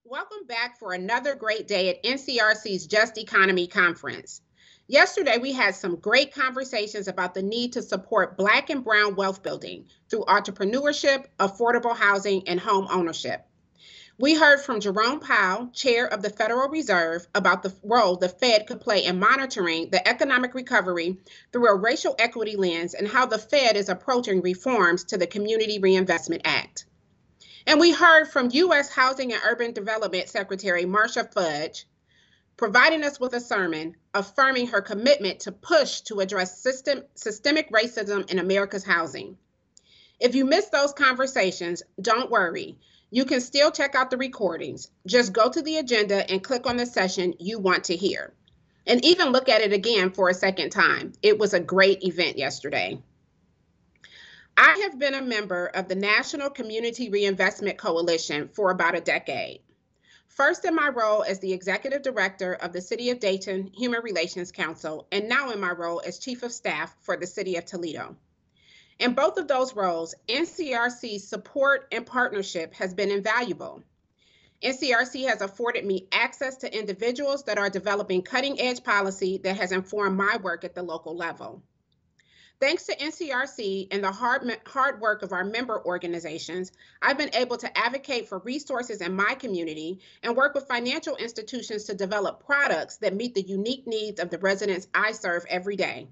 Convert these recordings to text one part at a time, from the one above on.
Welcome back for another great day at NCRC's Just Economy Conference. Yesterday, we had some great conversations about the need to support Black and Brown wealth building through entrepreneurship, affordable housing, and home ownership. We heard from Jerome Powell, Chair of the Federal Reserve, about the role the Fed could play in monitoring the economic recovery through a racial equity lens and how the Fed is approaching reforms to the Community Reinvestment Act. And we heard from U.S. Housing and Urban Development Secretary Marsha Fudge, providing us with a sermon affirming her commitment to push to address systemic racism in America's housing. If you missed those conversations, don't worry. You can still check out the recordings. Just go to the agenda and click on the session you want to hear. And even look at it again for a second time. It was a great event yesterday. I have been a member of the National Community Reinvestment Coalition for about a decade. First in my role as the Executive Director of the City of Dayton Human Relations Council, and now in my role as Chief of Staff for the City of Toledo. In both of those roles, NCRC's support and partnership has been invaluable. NCRC has afforded me access to individuals that are developing cutting-edge policy that has informed my work at the local level. Thanks to NCRC and the hard work of our member organizations, I've been able to advocate for resources in my community and work with financial institutions to develop products that meet the unique needs of the residents I serve every day.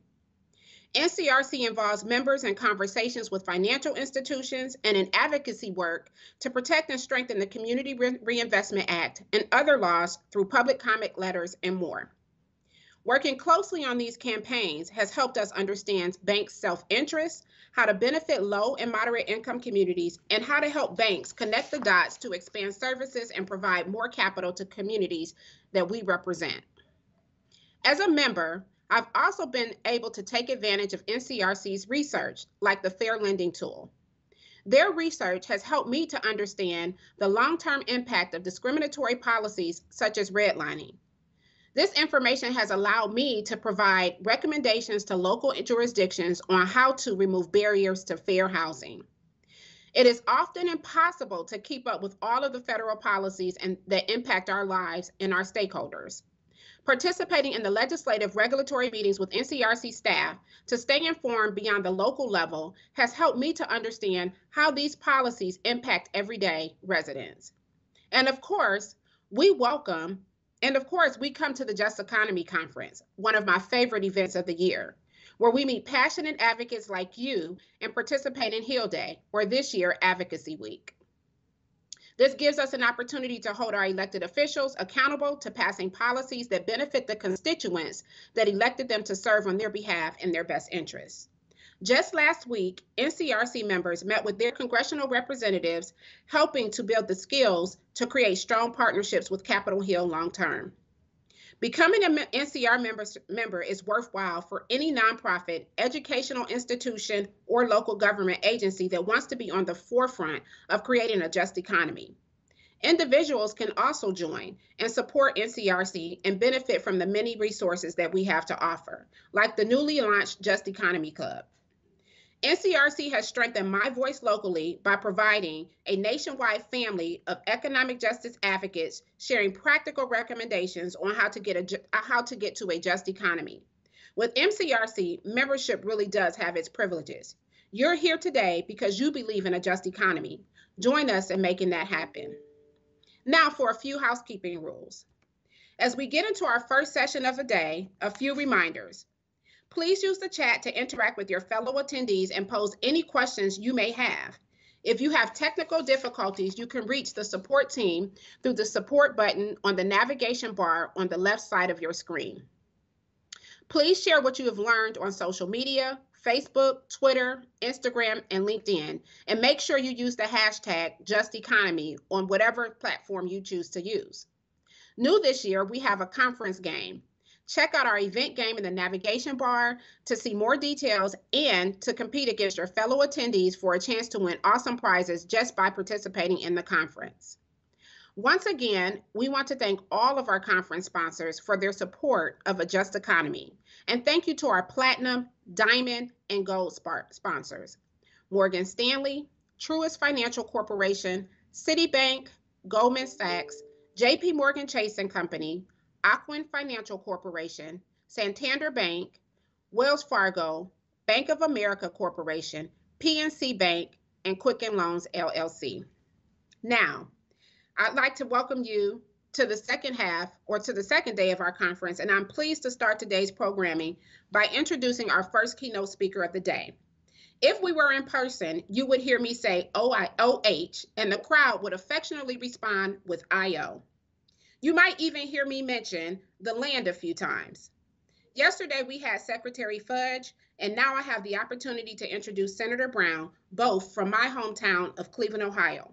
NCRC involves members in conversations with financial institutions and in advocacy work to protect and strengthen the Community Reinvestment Act and other laws through public comment letters and more. Working closely on these campaigns has helped us understand banks' self-interest, how to benefit low and moderate income communities, and how to help banks connect the dots to expand services and provide more capital to communities that we represent. As a member, I've also been able to take advantage of NCRC's research, like the Fair Lending Tool. Their research has helped me to understand the long-term impact of discriminatory policies such as redlining. This information has allowed me to provide recommendations to local jurisdictions on how to remove barriers to fair housing. It is often impossible to keep up with all of the federal policies that impact our lives and our stakeholders. Participating in the legislative regulatory meetings with NCRC staff to stay informed beyond the local level has helped me to understand how these policies impact everyday residents. And of course, we come to the Just Economy Conference, one of my favorite events of the year, where we meet passionate advocates like you and participate in Hill Day, or this year, Advocacy Week. This gives us an opportunity to hold our elected officials accountable to passing policies that benefit the constituents that elected them to serve on their behalf in their best interests. Just last week, NCRC members met with their congressional representatives, helping to build the skills to create strong partnerships with Capitol Hill long term. Becoming an NCR member is worthwhile for any nonprofit, educational institution, or local government agency that wants to be on the forefront of creating a just economy. Individuals can also join and support NCRC and benefit from the many resources that we have to offer, like the newly launched Just Economy Club. NCRC has strengthened my voice locally by providing a nationwide family of economic justice advocates sharing practical recommendations on how to get to a just economy. With NCRC, membership really does have its privileges. You're here today because you believe in a just economy. Join us in making that happen. Now for a few housekeeping rules. As we get into our first session of the day, a few reminders. Please use the chat to interact with your fellow attendees and pose any questions you may have. If you have technical difficulties, you can reach the support team through the support button on the navigation bar on the left side of your screen. Please share what you have learned on social media, Facebook, Twitter, Instagram, and LinkedIn, and make sure you use the hashtag JustEconomy on whatever platform you choose to use. New this year, we have a conference game. Check out our event game in the navigation bar to see more details and to compete against your fellow attendees for a chance to win awesome prizes just by participating in the conference. Once again, we want to thank all of our conference sponsors for their support of a just economy. And thank you to our Platinum, Diamond, and Gold sponsors: Morgan Stanley, Truist Financial Corporation, Citibank, Goldman Sachs, JP Morgan Chase and Company, Ocwen Financial Corporation, Santander Bank, Wells Fargo, Bank of America Corporation, PNC Bank, and Quicken Loans LLC. Now, I'd like to welcome you to the second half or to the second day of our conference, and I'm pleased to start today's programming by introducing our first keynote speaker of the day. If we were in person, you would hear me say OH, and the crowd would affectionately respond with IO. You might even hear me mention the land a few times. Yesterday, we had Secretary Fudge, and now I have the opportunity to introduce Senator Brown, both from my hometown of Cleveland, Ohio.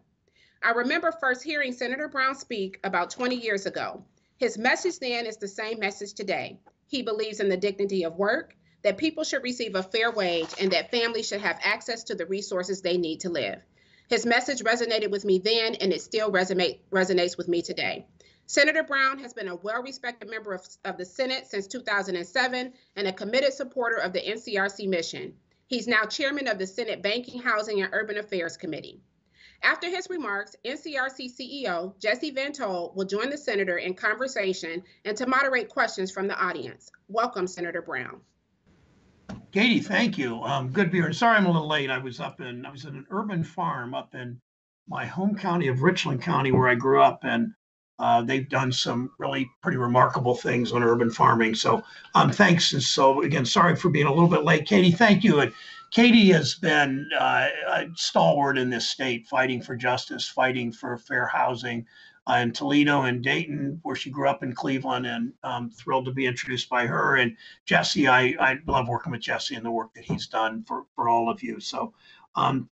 I remember first hearing Senator Brown speak about 20 years ago. His message then is the same message today. He believes in the dignity of work, that people should receive a fair wage, and that families should have access to the resources they need to live. His message resonated with me then, and it still resonates with me today. Senator Brown has been a well-respected member of the Senate since 2007 and a committed supporter of the NCRC mission. He's now chairman of the Senate Banking, Housing, and Urban Affairs Committee. After his remarks, NCRC CEO Jesse Van Tol will join the senator in conversation and to moderate questions from the audience. Welcome, Senator Brown. Katie, thank you. Good to be here. Sorry I'm a little late. I was at an urban farm up in my home county of Richland County where I grew up, and they've done some really pretty remarkable things on urban farming. So thanks. And so again, sorry for being a little bit late. Katie, thank you. And Katie has been a stalwart in this state, fighting for justice, fighting for fair housing in Toledo and Dayton, where she grew up in Cleveland, and I'm thrilled to be introduced by her. And Jesse, I love working with Jesse and the work that he's done for all of you. So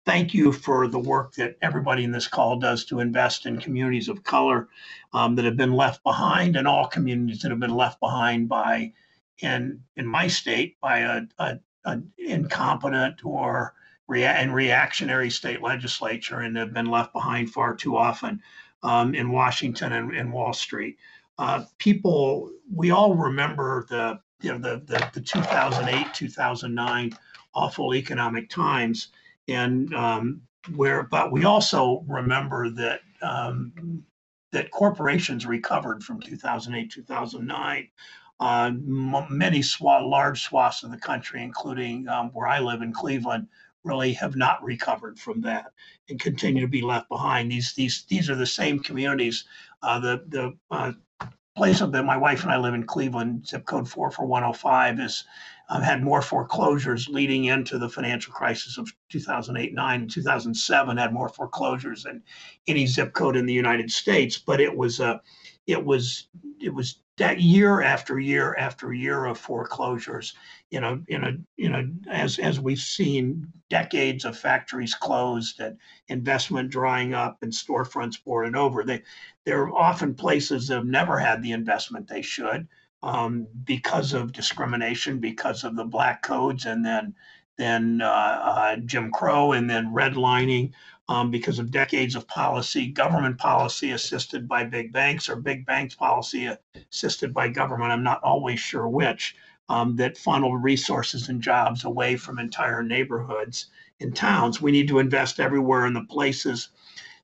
thank you for the work that everybody in this call does to invest in communities of color that have been left behind, and all communities that have been left behind by, in my state, by an incompetent or reactionary state legislature, and have been left behind far too often in Washington and Wall Street. We all remember the 2008, 2009 awful economic times, but we also remember that that corporations recovered from 2008, 2009. Many large swaths of the country, including where I live in Cleveland, really have not recovered from that and continue to be left behind. These are the same communities. The place that my wife and I live in, Cleveland, zip code 44105, has had more foreclosures leading into the financial crisis of 2008-9 and 2007. Had more foreclosures than any zip code in the United States. But it was that year after year after year of foreclosures. As we've seen, decades of factories closed and investment drying up and storefronts boarded over. They're often places that have never had the investment they should because of discrimination, because of the black codes, and then Jim Crow, and then redlining, because of decades of government policy assisted by big banks, or big banks policy assisted by government. I'm not always sure which, that funnel resources and jobs away from entire neighborhoods and towns. We need to invest everywhere in the places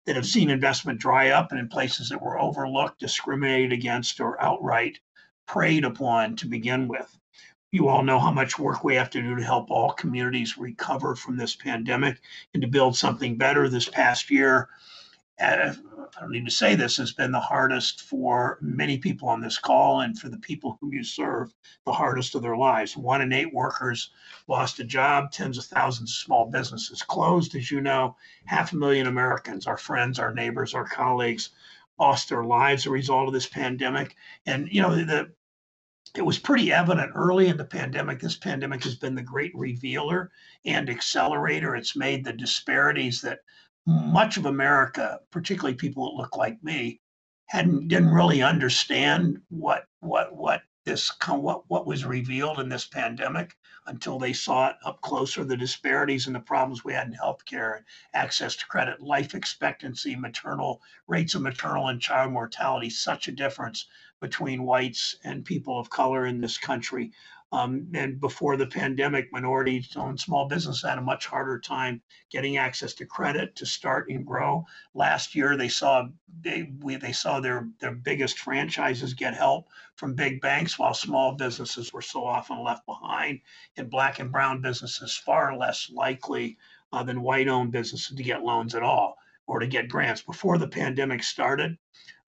that have seen investment dry up, and in places that were overlooked, discriminated against, or outright preyed upon to begin with. You all know how much work we have to do to help all communities recover from this pandemic and to build something better. This past year, I don't need to say this, has been the hardest for many people on this call, and for the people whom you serve, the hardest of their lives. 1 in 8 workers lost a job. Tens of thousands of small businesses closed, as you know. 500,000 Americans, our friends, our neighbors, our colleagues, lost their lives as a result of this pandemic. And it was pretty evident early in the pandemic. This pandemic has been the great revealer and accelerator. It's made the disparities that much of America, particularly people that look like me, didn't really understand what was revealed in this pandemic until they saw it up closer. The disparities and the problems we had in healthcare, access to credit, life expectancy, rates of maternal and child mortality, such a difference between whites and people of color in this country. And before the pandemic, minority-owned small business had a much harder time getting access to credit to start and grow. Last year, they saw their biggest franchises get help from big banks, while small businesses were so often left behind, and black and brown businesses far less likely than white-owned businesses to get loans at all or to get grants. Before the pandemic started,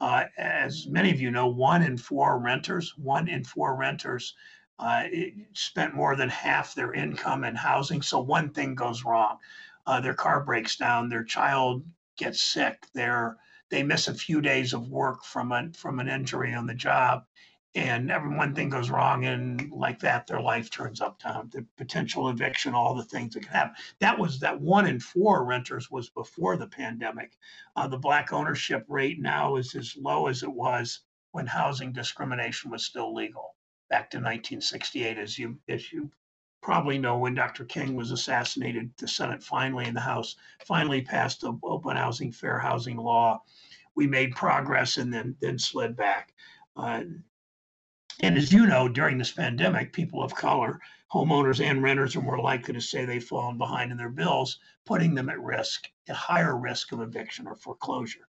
as many of you know, one in four renters spent more than half their income in housing. So one thing goes wrong. Their car breaks down, their child gets sick, they miss a few days of work from an injury on the job, and one thing goes wrong, and like that, their life turns upside. The potential eviction, all the things that can happen. That one in four renters was before the pandemic. The black ownership rate now is as low as it was when housing discrimination was still legal back to 1968. As you probably know, when Dr. King was assassinated, the Senate finally and the House finally passed the open housing, fair housing law. We made progress and then slid back. And as you know, during this pandemic, people of color, homeowners and renters, are more likely to say they've fallen behind in their bills, putting them at higher risk of eviction or foreclosure.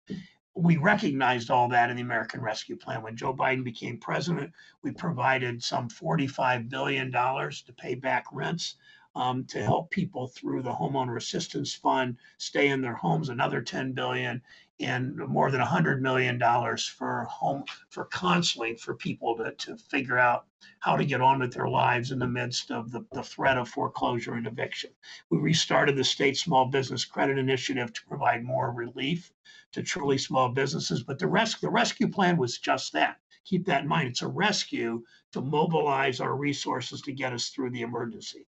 We recognized all that in the American Rescue Plan. When Joe Biden became president, we provided some $45 billion to pay back rents, to help people through the Homeowner Assistance Fund stay in their homes, another $10 billion, and more than $100 million for counseling for people to figure out how to get on with their lives in the midst of the threat of foreclosure and eviction. We restarted the state small business credit initiative to provide more relief to truly small businesses. But the rescue plan was just that. Keep that in mind. It's a rescue to mobilize our resources to get us through the emergency.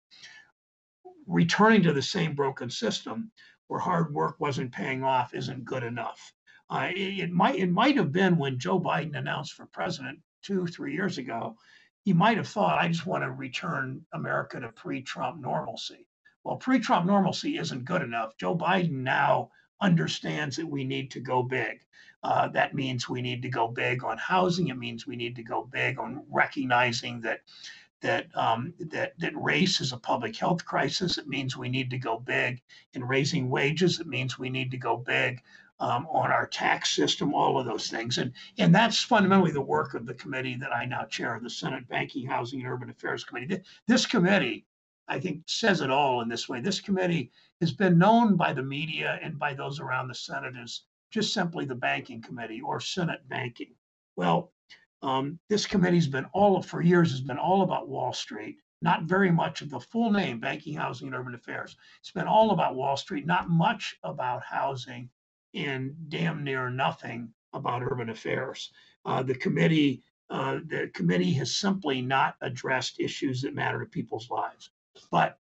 Returning to the same broken system where hard work wasn't paying off isn't good enough. It might have been when Joe Biden announced for president 2-3 years ago, he might have thought, I just want to return America to pre-Trump normalcy. Well, pre-Trump normalcy isn't good enough. Joe Biden now understands that we need to go big. That means we need to go big on housing. It means we need to go big on recognizing that race is a public health crisis. It means we need to go big in raising wages. It means we need to go big on our tax system, all of those things. And that's fundamentally the work of the committee that I now chair, the Senate Banking, Housing, and Urban Affairs Committee. This committee, I think, says it all in this way. This committee has been known by the media and by those around the Senate as just simply the Banking Committee or Senate Banking. Well, this committee's been for years has been all about Wall Street, not very much of the full name, Banking, Housing, and Urban Affairs. It's been all about Wall Street, not much about housing, and damn near nothing about urban affairs. The committee has simply not addressed issues that matter to people's lives. But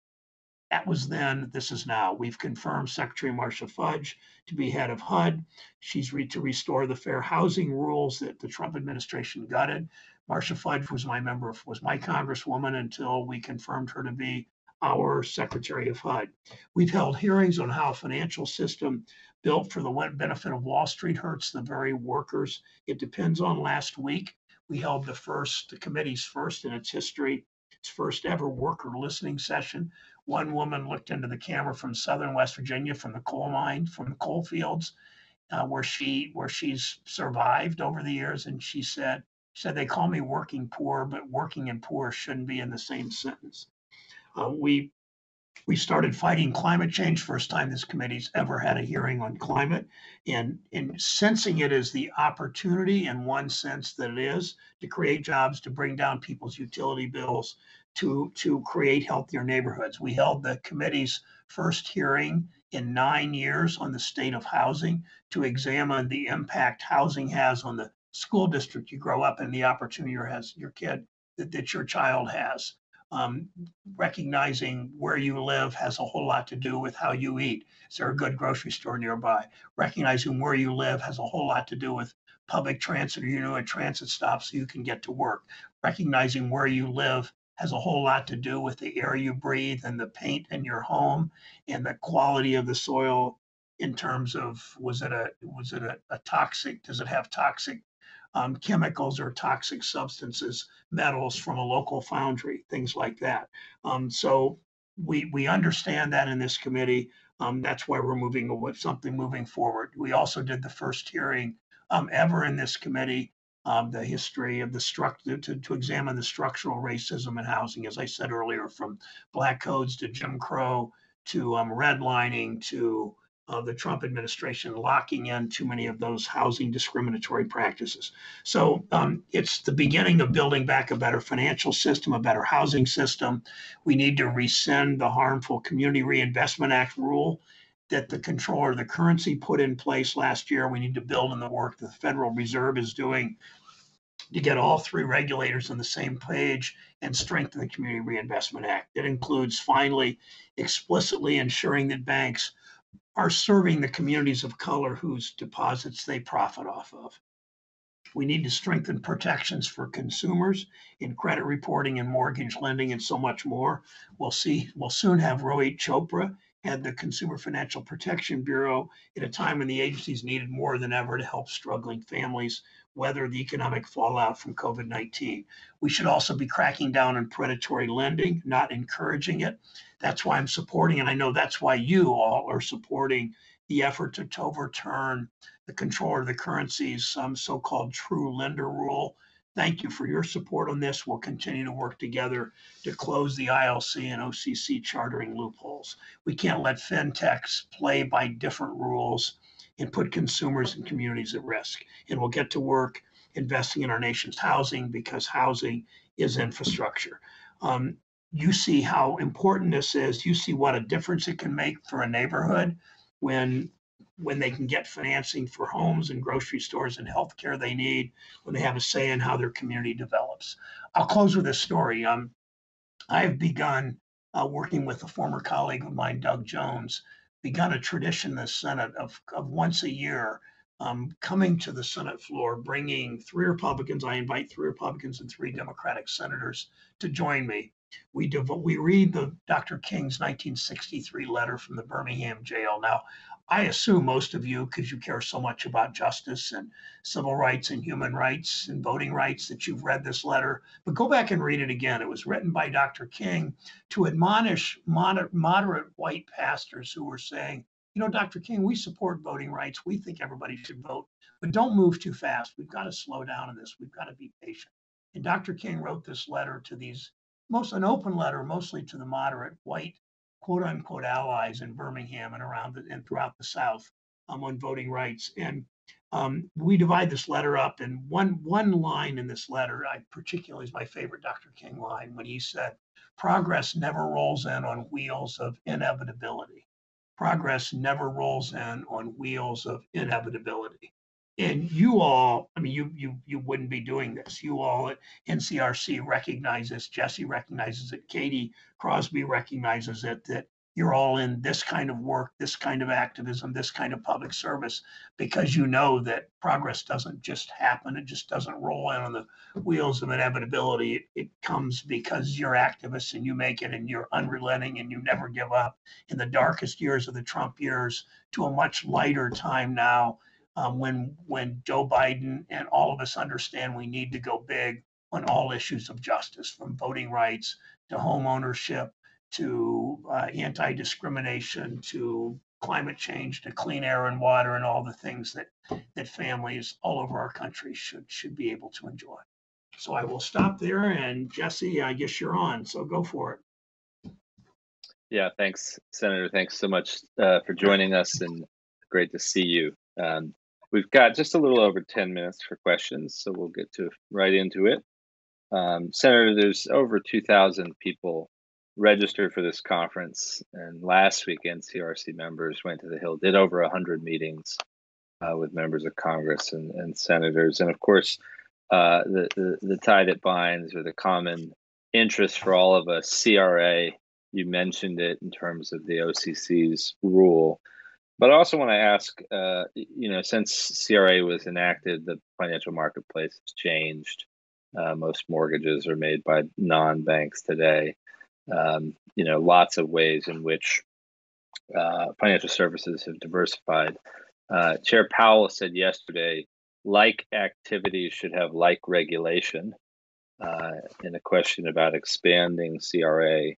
that was then, this is now. We've confirmed Secretary Marcia Fudge to be head of HUD. She's to restore the fair housing rules that the Trump administration gutted. Marcia Fudge was my congresswoman until we confirmed her to be our Secretary of HUD. We've held hearings on how a financial system built for the benefit of Wall Street hurts the very workers it depends on. Last week, we held the committee's first in its history, its first ever worker listening session. One woman looked into the camera from southern West Virginia, from the coal fields, where she's survived over the years, and she said they call me working poor, but working and poor shouldn't be in the same sentence. We started fighting climate change, first time this committee's ever had a hearing on climate, and sensing it as the opportunity, in one sense that it is, to create jobs, to bring down people's utility bills, to create healthier neighborhoods. We held the committee's first hearing in 9 years on the state of housing to examine the impact housing has on the school district you grow up in, the opportunity that your child has. Recognizing where you live has a whole lot to do with how you eat. Is there a good grocery store nearby? Recognizing where you live has a whole lot to do with public transit, or a transit stop so you can get to work. Recognizing where you live has a whole lot to do with the air you breathe and the paint in your home and the quality of the soil in terms of, was it a toxic, does it have toxic chemicals or toxic substances, metals from a local foundry, things like that. So we understand that in this committee. That's why we're moving forward. We also did the first hearing ever in this committee, the history of the structure to examine the structural racism in housing, as I said earlier, from black codes to Jim Crow to redlining to the Trump administration locking in too many of those housing discriminatory practices. So it's the beginning of building back a better financial system, a better housing system. We need to rescind the harmful Community Reinvestment Act rule that the controller of the currency put in place last year. We need to build on the work the Federal Reserve is doing to get all three regulators on the same page and strengthen the Community Reinvestment Act. It includes finally explicitly ensuring that banks are serving the communities of color whose deposits they profit off of. We need to strengthen protections for consumers in credit reporting and mortgage lending and so much more. We'll soon have Rohit Chopra head the Consumer Financial Protection Bureau at a time when the agency is needed more than ever to help struggling families weather the economic fallout from COVID-19. We should also be cracking down on predatory lending, not encouraging it. That's why I'm supporting, and I know that's why you all are supporting the effort to overturn the controller of the currency's so-called true lender rule. Thank you for your support on this. We'll continue to work together to close the ILC and OCC chartering loopholes. We can't let fintechs play by different rules and put consumers and communities at risk. And we'll get to work investing in our nation's housing because housing is infrastructure. You see how important this is. You see what a difference it can make for a neighborhood when they can get financing for homes and grocery stores and healthcare they need, when they have a say in how their community develops. I'll close with a story. I've begun working with a former colleague of mine, Doug Jones, begun a tradition in the Senate of once a year coming to the Senate floor, bringing three Republicans. I invite three Republicans and three Democratic senators to join me. We read the Dr. King's 1963 letter from the Birmingham jail. Now, I assume most of you, because you care so much about justice and civil rights and human rights and voting rights, that you've read this letter, but go back and read it again. It was written by Dr. King to admonish moderate white pastors who were saying, Dr. King, we support voting rights. We think everybody should vote, but don't move too fast. We've got to slow down in this. We've got to be patient. And Dr. King wrote this letter to an open letter, mostly to the moderate white quote unquote allies in Birmingham and throughout the South on voting rights. And we divide this letter up, and one line in this letter, I particularly is my favorite Dr. King line, when he said, "Progress never rolls in on wheels of inevitability. Progress never rolls in on wheels of inevitability." And you all, you wouldn't be doing this. You all at NCRC recognize this. Jesse recognizes it. Katie Crosby recognizes it, that you're all in this kind of work, this kind of activism, this kind of public service, because you know that progress doesn't just happen. It just doesn't roll in on the wheels of inevitability. It comes because you're activists and you make it and you're unrelenting and you never give up. In the darkest years of the Trump years to a much lighter time now, when Joe Biden and all of us understand we need to go big on all issues of justice, from voting rights to home ownership to anti-discrimination to climate change to clean air and water and all the things that families all over our country should be able to enjoy. So I will stop there, and Jesse, I guess you're on, so go for it. Yeah, thanks, Senator. Thanks so much for joining us, and great to see you. We've got just a little over 10 minutes for questions, so we'll get right into it. Senator, there's over 2,000 people registered for this conference, and last week NCRC members went to the Hill, did over 100 meetings with members of Congress and senators, and of course, the tie that binds, or the common interest for all of us, CRA. You mentioned it in terms of the OCC's rule. But I also want to ask, since CRA was enacted, the financial marketplace has changed. Most mortgages are made by non-banks today. Lots of ways in which financial services have diversified. Chair Powell said yesterday like activities should have like regulation, and a question about expanding CRA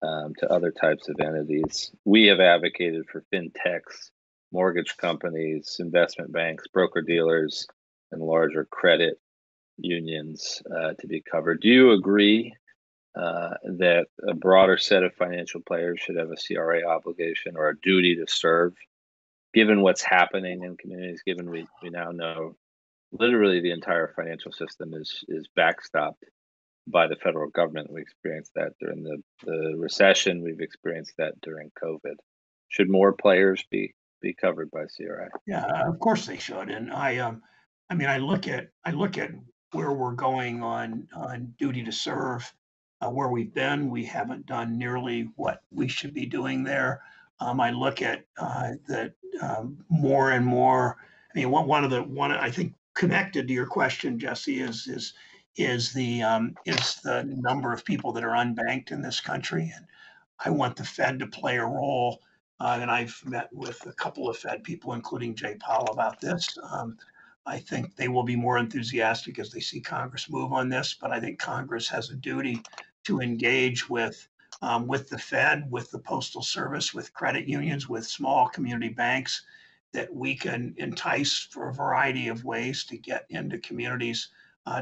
to other types of entities. We have advocated for fintechs, mortgage companies, investment banks, broker-dealers, and larger credit unions to be covered. Do you agree that a broader set of financial players should have a CRA obligation or a duty to serve, given what's happening in communities, given we now know literally the entire financial system is backstopped by the federal government? We experienced that during the recession. We've experienced that during COVID. Should more players be covered by CRA? Yeah, of course they should. And I mean, I look at where we're going on duty to serve, where we've been. We haven't done nearly what we should be doing there. I look at that more and more. I mean, one I think connected to your question, Jesse, is the number of people that are unbanked in this country, and I want the Fed to play a role. And I've met with a couple of Fed people, including Jay Powell, about this. I think they will be more enthusiastic as they see Congress move on this, but I think Congress has a duty to engage with the Fed, with the Postal Service, with credit unions, with small community banks, that we can entice for a variety of ways to get into communities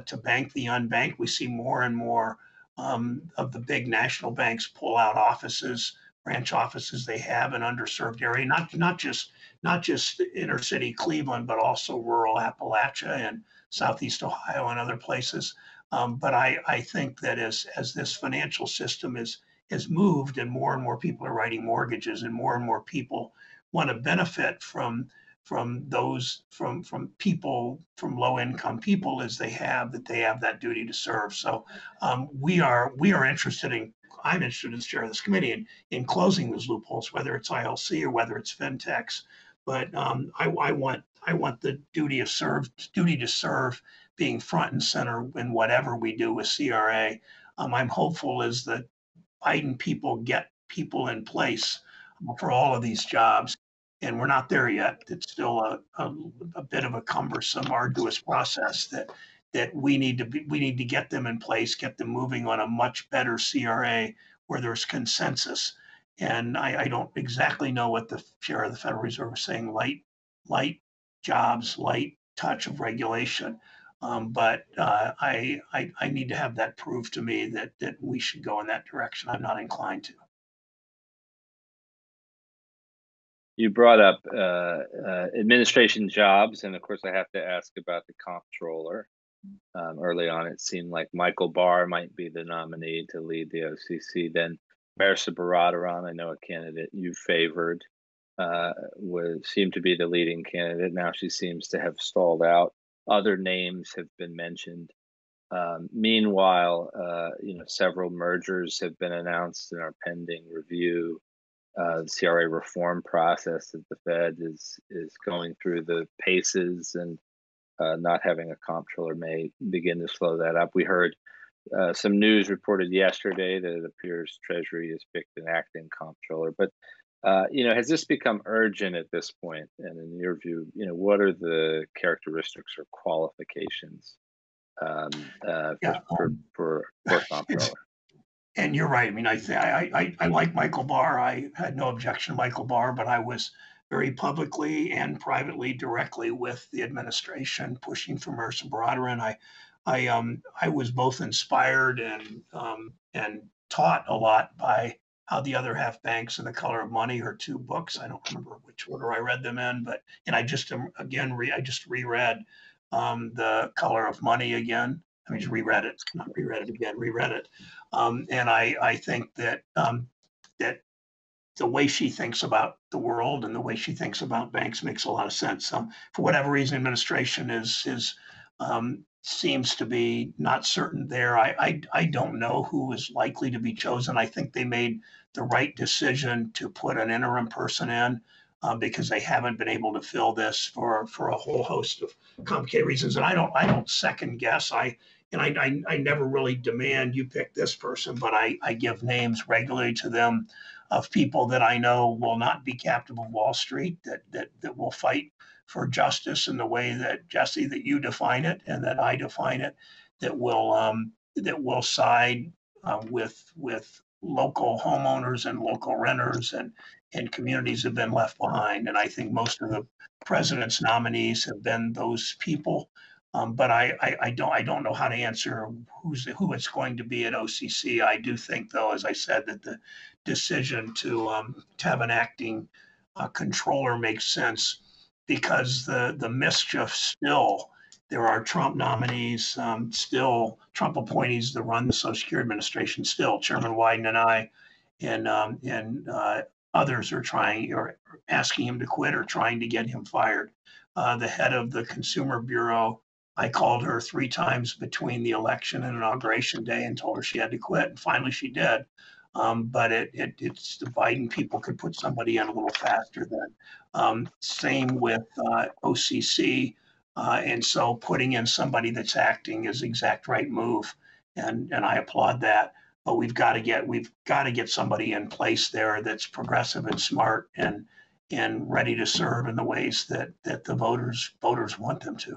to bank the unbanked. We see more and more of the big national banks pull out offices, branch offices they have in underserved area, not just inner city Cleveland, but also rural Appalachia and Southeast Ohio and other places. But I think that as this financial system has moved and more people are writing mortgages and more people want to benefit from those from people, from low income people, as they have that duty to serve. So we are interested in, I'm interested as chair of this committee in closing those loopholes, whether it's ILC or whether it's fintechs. But I want the duty to serve being front and center in whatever we do with CRA. I'm hopeful as the Biden people get people in place for all of these jobs, and we're not there yet. It's still a bit of a cumbersome, arduous process that we need to get them in place, get them moving on a much better CRA where there's consensus. And I don't exactly know what the chair of the Federal Reserve is saying, light jobs, light touch of regulation. But I need to have that proved to me that we should go in that direction. I'm not inclined to. You brought up administration jobs, and of course, I have to ask about the comptroller. Early on, it seemed like Michael Barr might be the nominee to lead the OCC. Then Marissa Baradaran, I know a candidate you favored, seemed to be the leading candidate. Now she seems to have stalled out. Other names have been mentioned. Meanwhile, several mergers have been announced and are pending review. The CRA reform process that the Fed is going through the paces, and not having a comptroller may begin to slow that up. We heard some news reported yesterday that it appears Treasury has picked an acting comptroller. But has this become urgent at this point? And in your view, what are the characteristics or qualifications for comptroller? And you're right. I mean, I like Michael Barr. I had no objection to Michael Barr, but I was very publicly and privately, directly with the administration, pushing for Marissa Baradaran. I was both inspired and taught a lot by How the Other Half Banks and the Color of Money, her two books. I don't remember which order I read them in, and I just reread The Color of Money again. I mean, just reread it, not reread it again, reread it. And I think that that the way she thinks about the world and the way she thinks about banks makes a lot of sense. For whatever reason, administration seems to be not certain there. I don't know who is likely to be chosen. I think they made the right decision to put an interim person in because they haven't been able to fill this for a whole host of complicated reasons. And I don't second guess. I never really demand you pick this person, but I give names regularly to them of people that I know will not be captive of Wall Street, that will fight for justice in the way that, Jesse, that you define it and that I define it, that will side with local homeowners and local renters and communities have been left behind. And I think most of the president's nominees have been those people. But I don't know how to answer who it's going to be at OCC. I do think, though, as I said, that the decision to have an acting controller makes sense because the mischief still. There are Trump nominees, still Trump appointees that run the Social Security Administration. Still, Chairman Wyden and I, and others are trying or asking him to quit or trying to get him fired. The head of the Consumer Bureau, I called her 3 times between the election and inauguration day and told her she had to quit. And finally, she did. But it's the Biden people could put somebody in a little faster then. Same with OCC. And so putting in somebody that's acting is the exact right move. And I applaud that. But we've got to get somebody in place there that's progressive and smart and ready to serve in the ways that the voters want them to.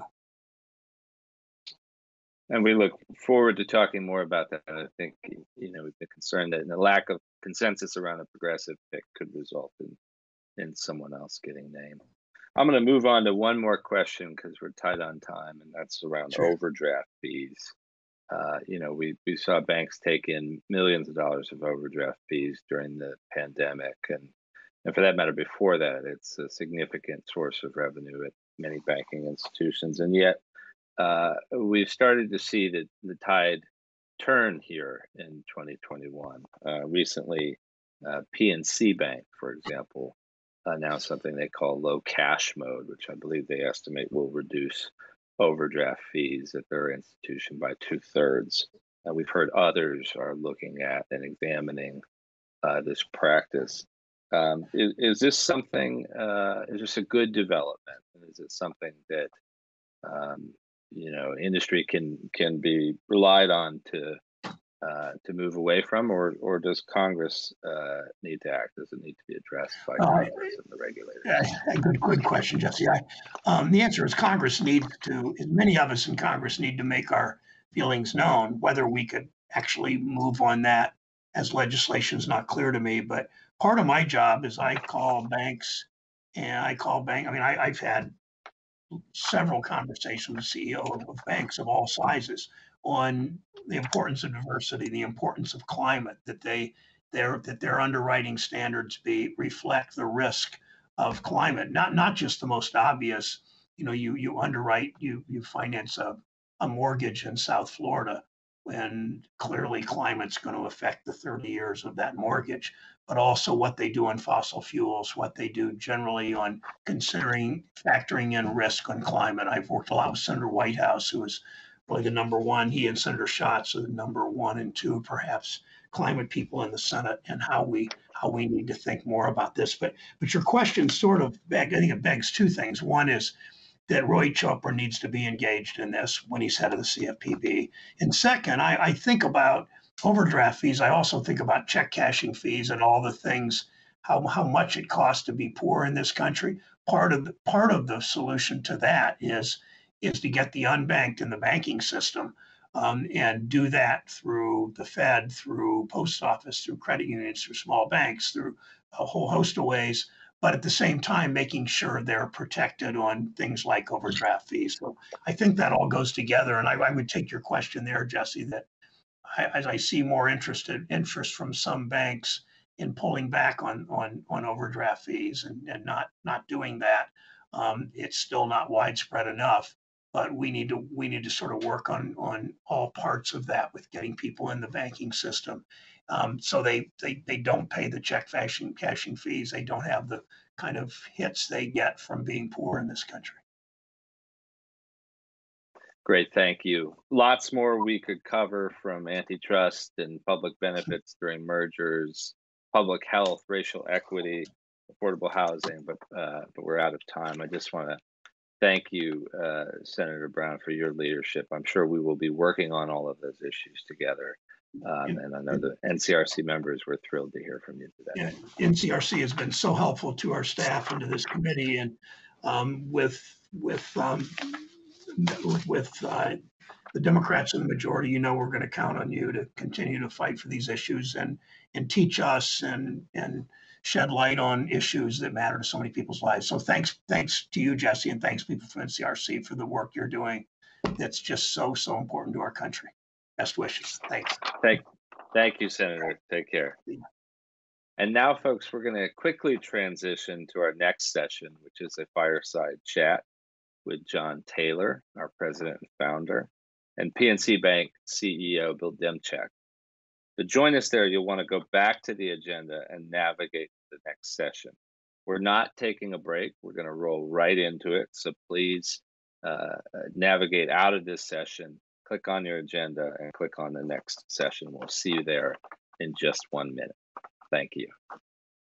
And we look forward to talking more about that. I think, we've been concerned that the lack of consensus around a progressive pick could result in someone else getting named. I'm going to move on to one more question because we're tight on time, and that's around overdraft fees. We saw banks take in millions of dollars of overdraft fees during the pandemic, and for that matter, before that, it's a significant source of revenue at many banking institutions, and yet we've started to see the tide turn here in 2021. Recently, PNC Bank, for example, announced something they call low cash mode, which I believe they estimate will reduce overdraft fees at their institution by 2/3. We've heard others are looking at and examining this practice. Is this something? Is this a good development? Is it something that industry can be relied on to move away from, or does Congress need to act? Does it need to be addressed by Congress and the regulators? Yeah, good question, Jesse. The answer is Congress needs to. Many of us in Congress need to make our feelings known. Whether we could actually move on that as legislation is not clear to me. But part of my job is I call banks, and I've had several conversations with CEOs of banks of all sizes on the importance of diversity, the importance of climate, that their underwriting standards reflect the risk of climate, not just the most obvious. You underwrite, you finance a mortgage in South Florida, when clearly climate's going to affect the 30 years of that mortgage, but also what they do on fossil fuels, what they do generally on factoring in risk on climate. I've worked a lot with Senator Whitehouse, who is really the number one. He and Senator Schatz are the number 1 and 2, perhaps, climate people in the Senate, and how we need to think more about this. But your question sort of I think it begs 2 things. One is that Roy Chopra needs to be engaged in this when he's head of the CFPB. And second, I think about overdraft fees. I also think about check cashing fees and all the things, how much it costs to be poor in this country. Part of the solution to that is to get the unbanked in the banking system, and do that through the Fed, through post office, through credit unions, through small banks, through a whole host of ways, but at the same time, making sure they're protected on things like overdraft fees. So I think that all goes together. And I would take your question there, Jesse, that as I see more interest from some banks in pulling back on overdraft fees and not doing that, it's still not widespread enough. But we need to sort of work on all parts of that with getting people in the banking system, so they don't pay the check cashing fees. They don't have the kind of hits they get from being poor in this country. Great, thank you. Lots more we could cover, from antitrust and public benefits during mergers, public health, racial equity, affordable housing, but we're out of time. I just want to thank you, Senator Brown, for your leadership. I'm sure we will be working on all of those issues together. And I know the NCRC members were thrilled to hear from you today. Yeah, NCRC has been so helpful to our staff and to this committee. And the Democrats in the majority, you know, we're going to count on you to continue to fight for these issues and teach us and shed light on issues that matter to so many people's lives. So thanks to you, Jesse, and thanks people from NCRC for the work you're doing. That's just so important to our country. Best wishes. Thanks. Thank you, Senator. Take care. And now, folks, we're going to quickly transition to our next session, which is a fireside chat with John Taylor, our president and founder, and PNC Bank CEO Bill Demchak. To join us there, you'll want to go back to the agenda and navigate the next session. We're not taking a break. We're going to roll right into it. So please navigate out of this session, click on your agenda, and click on the next session. We'll see you there in just 1 minute. Thank you.